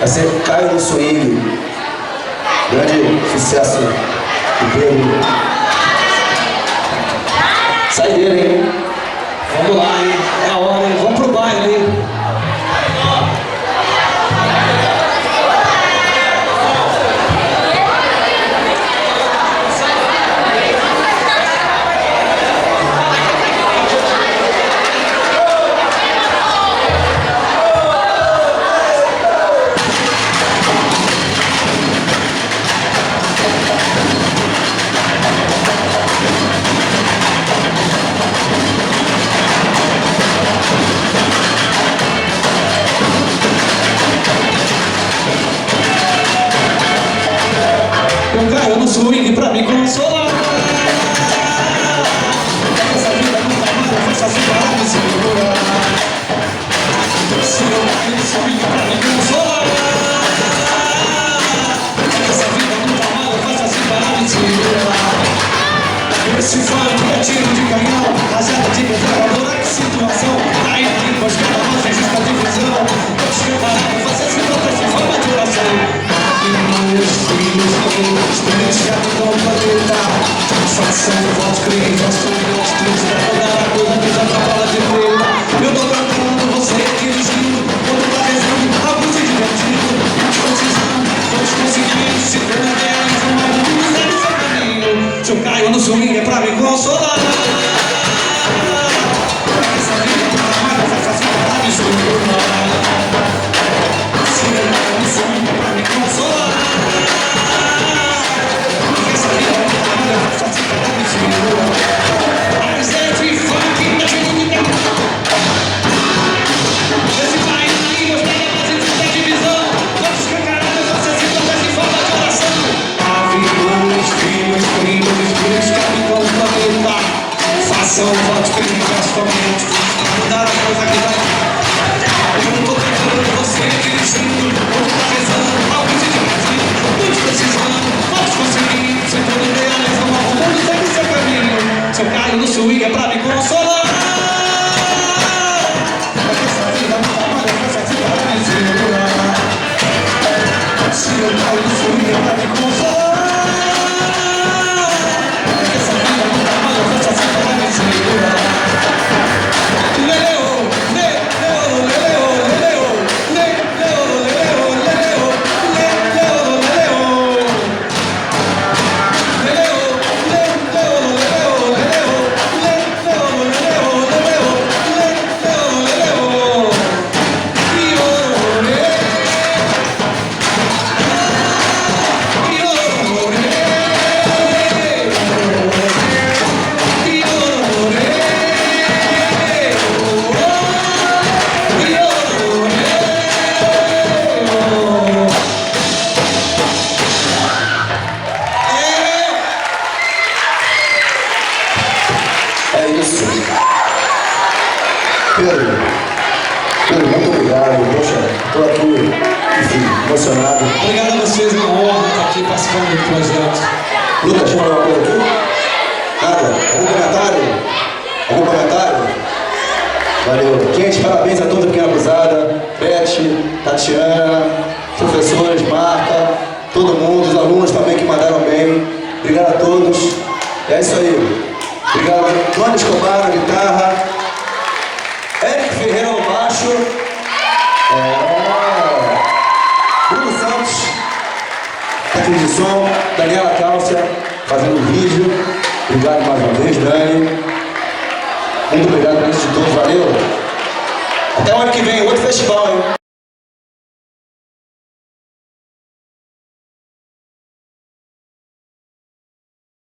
Vai ser Caio do Swing. Grande sucesso do Pedro. Saideira, hein? Vamos lá, hein? É a hora, hein? Vamos pro baile, hein? Swing pra me consolar. Essa vida não tá mal, eu faço assim para me segurar. Se eu caio no swing pra me consolar. Essa vida não tá mal, eu faço assim para me segurar. Esse funk é tiro de canhão, rajada de metralhadora, que situação. Aí aqui com as caras, existe a divisão. Eu te parado, faço assim pra essa forma de oração. Meus filhos, experienciado com o planeta. Façam votos, clientes, astronautas, pra rodar a coisa que já tá fora de preta. Eu tô cantando, você dirigindo, quando tá rezando, algo se divertindo. Escotizando, todos conseguindo, se for na guerra, informando, tudo segue seu caminho. Se eu caio no swing é pra me consolar. Essa vida não tá mais, faz assim pra me segurar. Se eu caio no swing é pra me consolar. Façam votos que me transformem. Mudar a coisa que vai. Eu não tô cantando, você dirigindo. Quando tá rezando, algo se divertindo. Muitos precisando, todos conseguindo. Sem toda ideia, leva uma bomba, mundo segue seu caminho. Se eu caio no swing é pra me consolar. Porque essa vida não tá mal, eu faço assim para me segurar. Se eu caio no swing é pra me consolar. Pedro, muito obrigado. Poxa, estou aqui, enfim, emocionado. Obrigado a vocês, uma honra estar aqui participando do projeto. Lucas, quer falar uma coisa aqui? Nada? Algum comentário? Algum comentário? Valeu. Gente, parabéns a toda a Pequena Cruzada, Beth, Tatiana, professores, Marta, todo mundo, os alunos também que mandaram bem. Obrigado a todos. É isso aí. Obrigado a Tony Escobar na guitarra, Eric Ferreira no baixo, Bruno Santos, técnico de som, Daniela Cálcia fazendo o vídeo. Obrigado mais uma vez, Dani. Muito obrigado antes de tudo, valeu. Até o ano que vem, outro festival, hein?